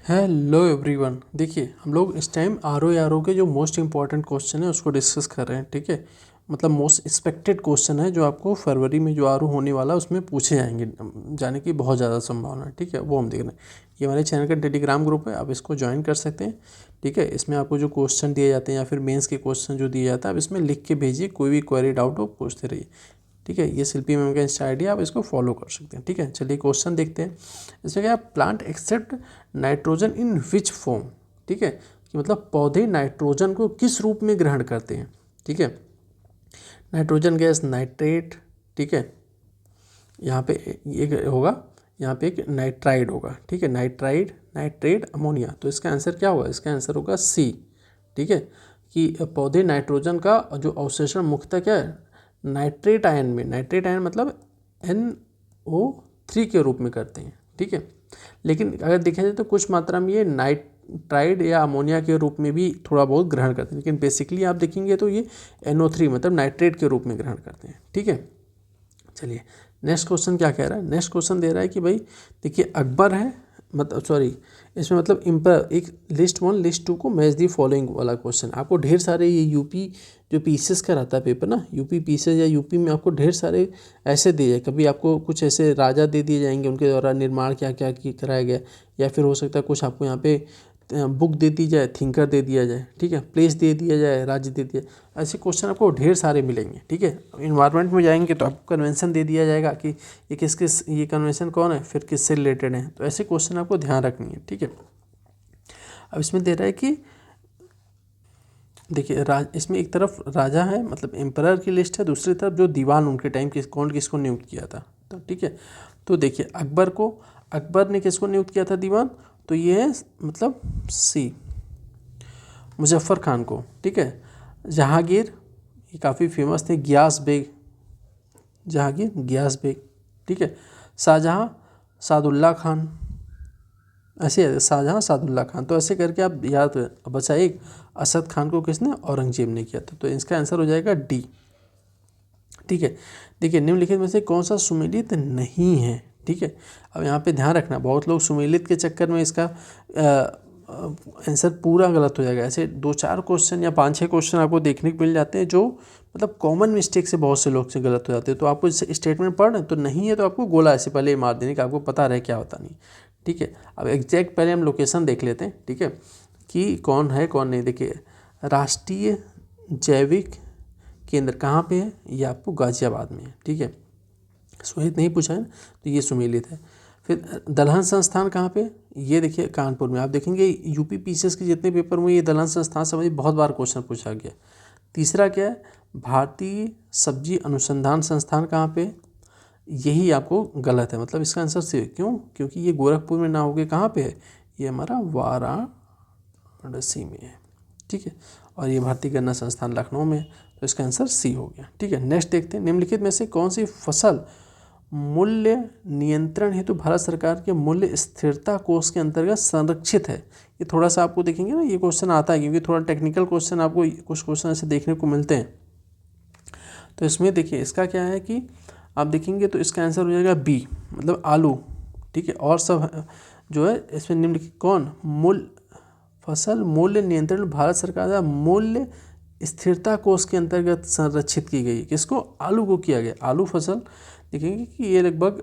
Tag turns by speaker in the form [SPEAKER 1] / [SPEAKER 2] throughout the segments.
[SPEAKER 1] Hello everyone. देखिए हम लोग इस टाइम आर ओ के जो मोस्ट इम्पॉर्टेंट क्वेश्चन है उसको डिस्कस कर रहे हैं। ठीक है, मतलब मोस्ट एक्सपेक्टेड क्वेश्चन है जो आपको फरवरी में जो आर ओ होने वाला है उसमें पूछे जाएंगे, जाने की बहुत ज़्यादा संभावना है। ठीक है, वो हम देख रहे हैं। ये हमारे चैनल का टेलीग्राम ग्रुप है, आप इसको ज्वाइन कर सकते हैं। ठीक है, इसमें आपको जो क्वेश्चन दिए जाते हैं या फिर मेंस के क्वेश्चन जो दिए जाता है आप इसमें लिख के भेजिए, कोई भी क्वेरी डाउट हो पूछते रहिए। ठीक है, ये शिल्पी मैम का इंस्टा आईडी, आप इसको फॉलो कर सकते हैं। ठीक है, चलिए क्वेश्चन देखते हैं। इसमें क्या, plant accept nitrogen in which form. ठीक है, कि मतलब पौधे नाइट्रोजन को किस रूप में ग्रहण करते हैं। ठीक है, नाइट्रोजन गैस नाइट्रेट। ठीक है, यहाँ पे ये होगा, यहाँ पे एक नाइट्राइड होगा। ठीक है, नाइट्राइड, नाइट्रेट, अमोनिया। तो इसका आंसर क्या होगा? इसका आंसर होगा सी। ठीक है, कि पौधे नाइट्रोजन का जो अवशोषण मुख्यतः क्या है, नाइट्रेट आयन में, नाइट्रेट आयन मतलब NO3 के रूप में करते हैं। ठीक है, लेकिन अगर देखा जाए तो कुछ मात्रा में ये नाइट्राइड या अमोनिया के रूप में भी थोड़ा बहुत ग्रहण करते हैं, लेकिन बेसिकली आप देखेंगे तो ये NO3 मतलब नाइट्रेट के रूप में ग्रहण करते हैं। ठीक है, चलिए नेक्स्ट क्वेश्चन क्या कह रहा है। नेक्स्ट क्वेश्चन दे रहा है कि भाई देखिए अकबर है, मतलब सॉरी, इसमें मतलब इम्पर एक लिस्ट 1 लिस्ट 2 को मैच दी फॉलोइंग वाला क्वेश्चन। आपको ढेर सारे ये यूपी जो पीसीएस का रहता है पेपर ना, यूपी पीसीएस या यूपी में आपको ढेर सारे ऐसे दिए जाए। कभी आपको कुछ ऐसे राजा दे दिए जाएंगे, उनके द्वारा निर्माण क्या क्या कराया गया, या फिर हो सकता है कुछ आपको यहाँ पे बुक दे दी जाए, थिंकर दे दिया जाए। ठीक है, प्लेस दे दिया जाए, राज्य दे दिया, ऐसे क्वेश्चन आपको ढेर सारे मिलेंगे। ठीक है, इन्वायरमेंट में जाएंगे तो आपको कन्वेंशन दे दिया जाएगा कि ये किस किस, ये कन्वेंशन कौन है, फिर किससे रिलेटेड है। तो ऐसे क्वेश्चन आपको ध्यान रखनी है। ठीक है, अब इसमें दे रहा है कि देखिए इसमें एक तरफ राजा है मतलब एम्परर की लिस्ट है, दूसरी तरफ जो दीवान उनके टाइम कौन किसको नियुक्त किया था। तो ठीक है, तो देखिए अकबर ने किसको नियुक्त किया था दीवान, तो ये है मतलब सी, मुजफ्फर खान को। ठीक है, जहांगीर, ये काफ़ी फेमस थे, गियास बेग, जहांगीर गियास बेग। ठीक है, शाहजहाँ सादुल्ला खान, ऐसे है शाहजहाँ सादुल्ला खान। तो ऐसे करके आप याद, बचा एक, असद खान को किसने, औरंगजेब ने किया था। तो इसका आंसर हो जाएगा डी। ठीक है, देखिए निम्नलिखित में से कौन सा सुमेलित नहीं है। ठीक है, अब यहाँ पे ध्यान रखना, बहुत लोग सुमेलित के चक्कर में इसका आंसर पूरा गलत हो जाएगा। ऐसे 2-4 क्वेश्चन या 5-6 क्वेश्चन आपको देखने को मिल जाते हैं जो मतलब कॉमन मिस्टेक से बहुत से लोग से गलत हो जाते हैं। तो आपको इस स्टेटमेंट पढ़ रहे हैं तो नहीं है तो आपको गोला ऐसे पहले ही मार देने का, आपको पता रहे क्या होता नहीं। ठीक है, अब एग्जैक्ट पहले हम लोकेशन देख लेते हैं। ठीक है, कि कौन है कौन नहीं। देखिए राष्ट्रीय जैविक केंद्र कहाँ पे है, ये आपको गाजियाबाद में है। ठीक है, सुमेलित नहीं पूछा है ना, तो ये सुमेलित है। फिर दलहन संस्थान कहाँ पे, ये देखिए कानपुर में। आप देखेंगे यूपी पीसीएस के जितने पेपर में ये दलहन संस्थान संबंधी बहुत बार क्वेश्चन पूछा गया। तीसरा क्या है, भारतीय सब्जी अनुसंधान संस्थान कहाँ पे, यही आपको गलत है, मतलब इसका आंसर सी। क्यों? क्योंकि ये गोरखपुर में ना होके कहाँ पे है, ये हमारा वाराणसी में है। ठीक है, और ये भारतीय गन्ना संस्थान लखनऊ में है। तो इसका आंसर सी हो गया। ठीक है, नेक्स्ट देखते हैं, निम्नलिखित में से कौन सी फसल मूल्य नियंत्रण हेतु भारत सरकार के मूल्य स्थिरता कोष के अंतर्गत संरक्षित है। ये थोड़ा सा आपको देखेंगे ना, ये क्वेश्चन आता है क्योंकि थोड़ा टेक्निकल क्वेश्चन आपको कुछ क्वेश्चन ऐसे देखने को मिलते हैं। तो इसमें देखिए इसका क्या है कि आप देखेंगे तो इसका आंसर हो जाएगा बी, मतलब आलू। ठीक है, और सब जो है इसमें निम्नलिखित कौन, फसल मूल्य नियंत्रण भारत सरकार द्वारा मूल्य स्थिरता कोष के अंतर्गत संरक्षित की गई। किसको, आलू को किया गया। आलू फसल देखेंगे कि ये लगभग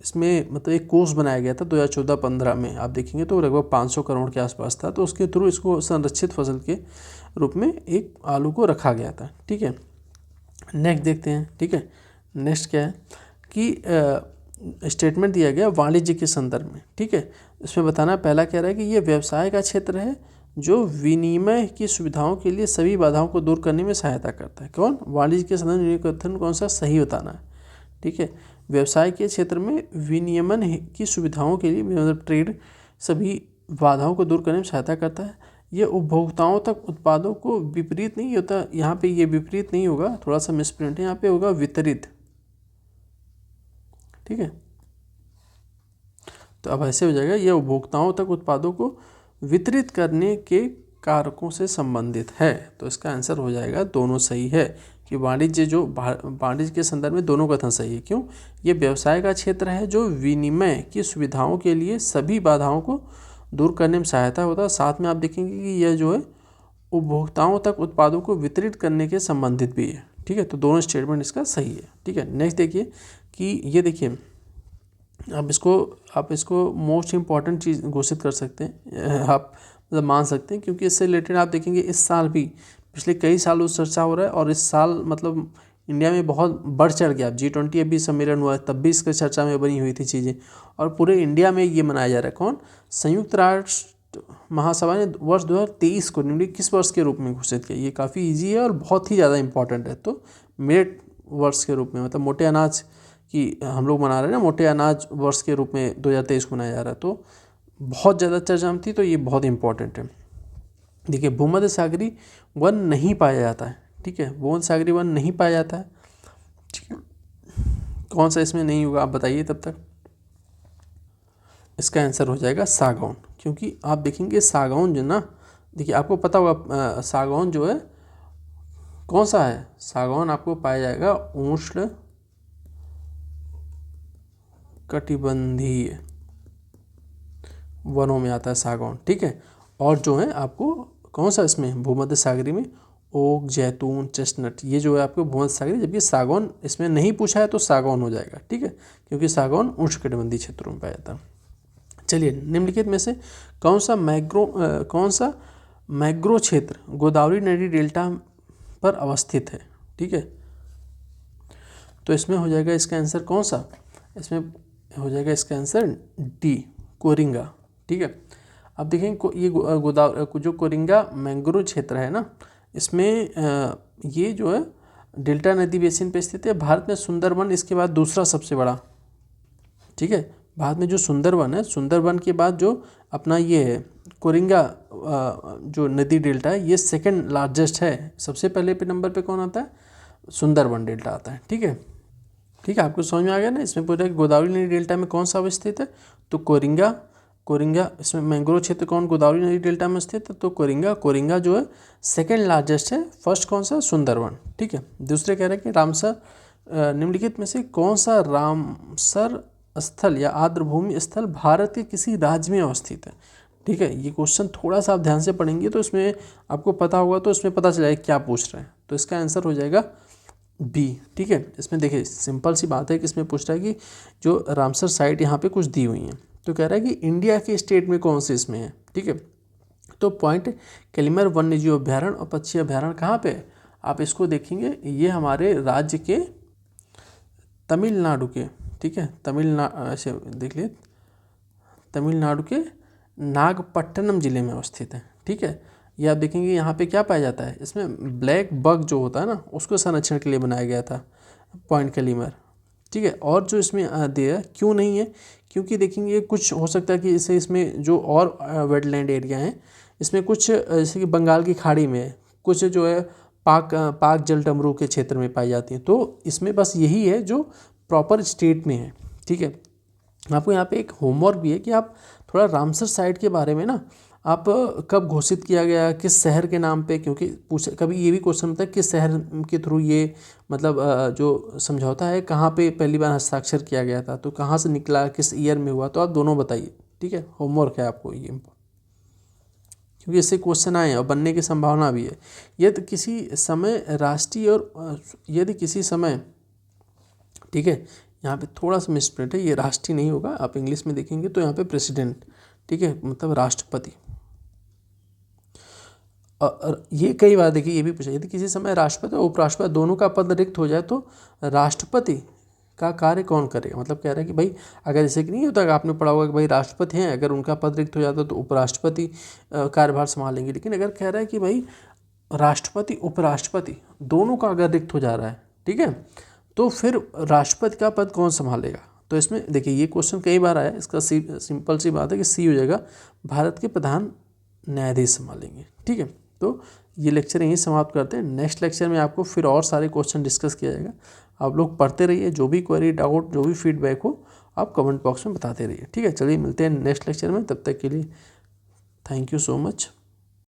[SPEAKER 1] इसमें मतलब एक कोष बनाया गया था 2014-15 में। आप देखेंगे तो लगभग 500 करोड़ के आसपास था, तो उसके थ्रू इसको संरक्षित फसल के रूप में एक आलू को रखा गया था। ठीक है, नेक्स्ट देखते हैं। ठीक है, नेक्स्ट क्या है कि स्टेटमेंट दिया गया वाणिज्य के संदर्भ में। ठीक है, इसमें बताना, पहला कह रहा है कि ये व्यवसाय का क्षेत्र है जो विनिमय की सुविधाओं के लिए सभी बाधाओं को दूर करने में सहायता करता है। कौन, वाणिज्य के संदर्भ में कथन कौन सा सही बताना है। ठीक है, व्यवसाय के क्षेत्र में विनियमन की सुविधाओं के लिए मतलब ट्रेड सभी बाधाओं को दूर करने में सहायता करता है। ये उपभोक्ताओं तक उत्पादों को विपरीत नहीं होता, यहाँ पे ये विपरीत नहीं होगा, थोड़ा सा मिसप्रिंट है, यहाँ पे होगा वितरित। ठीक है, तो अब ऐसे हो जाएगा, ये उपभोक्ताओं तक उत्पादों को वितरित करने के कारकों से संबंधित है। तो इसका आंसर हो जाएगा, दोनों सही है कि वाणिज्य जो वाणिज्य के संदर्भ में दोनों कथन सही है। क्यों, ये व्यवसाय का क्षेत्र है जो विनिमय की सुविधाओं के लिए सभी बाधाओं को दूर करने में सहायता होता है। साथ में आप देखेंगे कि यह जो है उपभोक्ताओं तक उत्पादों को वितरित करने के संबंधित भी है। ठीक है, तो दोनों स्टेटमेंट इसका सही है। ठीक है, नेक्स्ट देखिए कि ये देखिए आप इसको मोस्ट इम्पॉर्टेंट चीज़ घोषित कर सकते हैं, आप मतलब मान सकते हैं, क्योंकि इससे रिलेटेड आप देखेंगे इस साल भी पिछले कई सालों से चर्चा हो रहा है और इस साल मतलब इंडिया में बहुत बढ़ चढ़ गया। G20 अभी सम्मेलन हुआ है तब भी इसके चर्चा में बनी हुई थी चीज़ें, और पूरे इंडिया में ये मनाया जा रहा है। कौन? संयुक्त राष्ट्र महासभा ने वर्ष 2023 को निम्नलिखित किस वर्ष के रूप में घोषित किया? ये काफ़ी ईजी है और बहुत ही ज़्यादा इंपॉर्टेंट है। तो मिलेट वर्ष के रूप में, मतलब मोटे अनाज की हम लोग मना रहे हैं ना, मोटे अनाज वर्ष के रूप में 2023 को मनाया जा रहा है। तो बहुत ज़्यादा चर्चा में थी, तो ये बहुत इंपॉर्टेंट है। देखिए, भूमध्य सागरीय वन नहीं पाया जाता है। ठीक है, भूमध्य सागरीय वन नहीं पाया जाता है। ठीक है, कौन सा इसमें नहीं होगा आप बताइए तब तक। इसका आंसर हो जाएगा सागौन, क्योंकि आप देखेंगे सागौन जो ना, देखिए आपको पता होगा सागौन जो है कौन सा है, सागौन आपको पाया जाएगा उष्ण कटिबंधीय वनों में आता है सागौन। ठीक है, और जो है आपको कौन सा इसमें भूमध्य सागरीय में ओक, जैतून, चेस्टनट, ये जो है आपको भूमध्य सागरीय, जबकि सागौन इसमें नहीं पूछा है तो सागौन हो जाएगा। ठीक है, क्योंकि सागौन उष्णकटिबंधीय क्षेत्रों में पाया जाता है। चलिए, निम्नलिखित में से कौन सा मैग्रो क्षेत्र गोदावरी नदी डेल्टा पर अवस्थित है? ठीक है, तो इसमें हो जाएगा इसका आंसर कौन सा, इसमें हो जाएगा इसका आंसर डी, कोरिंगा। ठीक है, अब देखें ये जो कोरिंगा मैंग्रोव क्षेत्र है ना, इसमें ये जो है डेल्टा नदी बेसिन पे स्थित है। भारत में सुंदरवन इसके बाद दूसरा सबसे बड़ा। ठीक है, भारत में जो सुंदरवन है, सुंदरवन के बाद जो अपना ये है कोरिंगा जो नदी डेल्टा है, ये सेकंड लार्जेस्ट है। सबसे पहले पे नंबर पे कौन आता है? सुंदरवन डेल्टा आता है। ठीक है, ठीक है, आपको समझ में आ गया ना। इसमें पूरा गोदावरी नदी डेल्टा में कौन सा अवस्थित है? तो कोरिंगा। इसमें मैंग्रोव क्षेत्र कौन गोदावरी नदी डेल्टा में स्थित है? तो कोरिंगा जो है सेकंड लार्जेस्ट है। फर्स्ट कौन सा? सुंदरवन। ठीक है, दूसरे कह रहे हैं कि रामसर निम्नलिखित में से कौन सा रामसर स्थल या आर्द्रभूमि स्थल भारत के किसी राज्य में अवस्थित है? ठीक है, ये क्वेश्चन थोड़ा सा आप ध्यान से पढ़ेंगे तो इसमें आपको पता होगा, तो इसमें पता चलेगा क्या पूछ रहे हैं। तो इसका आंसर हो जाएगा बी। ठीक है, इसमें देखिए सिंपल सी बात है कि इसमें पूछ रहा है कि जो रामसर साइट यहाँ पे कुछ दी हुई हैं, तो कह रहा है कि इंडिया के स्टेट में कौन से इसमें है। ठीक है, तो पॉइंट कैलीमर वन्यजीव अभ्यारण्य और पक्षी अभ्यारण्य कहाँ पे है? आप इसको देखेंगे, ये हमारे राज्य के तमिलनाडु के, ठीक है, ऐसे देख लिए, तमिलनाडु के नागपट्टनम जिले में अवस्थित है। ठीक है, ये आप देखेंगे यहाँ पे क्या पाया जाता है, इसमें ब्लैक बग जो होता है ना, उसको संरक्षण के लिए बनाया गया था पॉइंट कैलीमर। ठीक है, और जो इसमें दिया क्यों नहीं है, क्योंकि देखेंगे कुछ हो सकता है कि इसे इसमें जो और वेटलैंड एरिया हैं, इसमें कुछ जैसे कि बंगाल की खाड़ी में कुछ जो है पाक जल डमरू के क्षेत्र में पाई जाती हैं। तो इसमें बस यही है जो प्रॉपर स्टेट में है। ठीक है, आपको यहाँ पे एक होमवर्क भी है कि आप थोड़ा रामसर साइट के बारे में ना, आप कब घोषित किया गया, किस शहर के नाम पे, क्योंकि कभी ये भी क्वेश्चन होता है किस शहर के थ्रू ये मतलब जो समझौता है कहाँ पे पहली बार हस्ताक्षर किया गया था, तो कहाँ से निकला, किस ईयर में हुआ, तो आप दोनों बताइए। ठीक है, होमवर्क है आपको ये, क्योंकि इससे क्वेश्चन आए और बनने की संभावना भी है। यदि किसी समय राष्ट्रीय और यदि किसी समय, ठीक है, यहाँ पे थोड़ा सा मिसप्रिंट है, ये राष्ट्रीय नहीं होगा, आप इंग्लिश में देखेंगे तो यहाँ पे प्रेसिडेंट, ठीक है, मतलब राष्ट्रपति। और ये कई बार देखिए ये भी पूछा, यदि किसी समय राष्ट्रपति और उपराष्ट्रपति दोनों का पद रिक्त हो जाए तो राष्ट्रपति का कार्य कौन करेगा? मतलब कह रहा है कि भाई अगर ऐसे कि नहीं होता, आपने पढ़ा होगा कि भाई राष्ट्रपति हैं, अगर उनका पद रिक्त हो जाता तो उपराष्ट्रपति कार्यभार संभालेंगे। लेकिन अगर कह रहा है कि भाई राष्ट्रपति उपराष्ट्रपति दोनों का अगर रिक्त हो जा रहा है, ठीक है, तो फिर राष्ट्रपति का पद कौन संभालेगा? तो इसमें देखिए ये क्वेश्चन कई बार आया, इसका सिंपल सी बात है कि सी हो जाएगा, भारत के प्रधान न्यायाधीश संभालेंगे। ठीक है, तो ये लेक्चर यहीं समाप्त करते हैं। नेक्स्ट लेक्चर में आपको फिर और सारे क्वेश्चन डिस्कस किया जाएगा। आप लोग पढ़ते रहिए, जो भी क्वेरी, डाउट, जो भी फीडबैक हो आप कमेंट बॉक्स में बताते रहिए। ठीक है, चलिए मिलते हैं नेक्स्ट लेक्चर में, तब तक के लिए थैंक यू सो मच।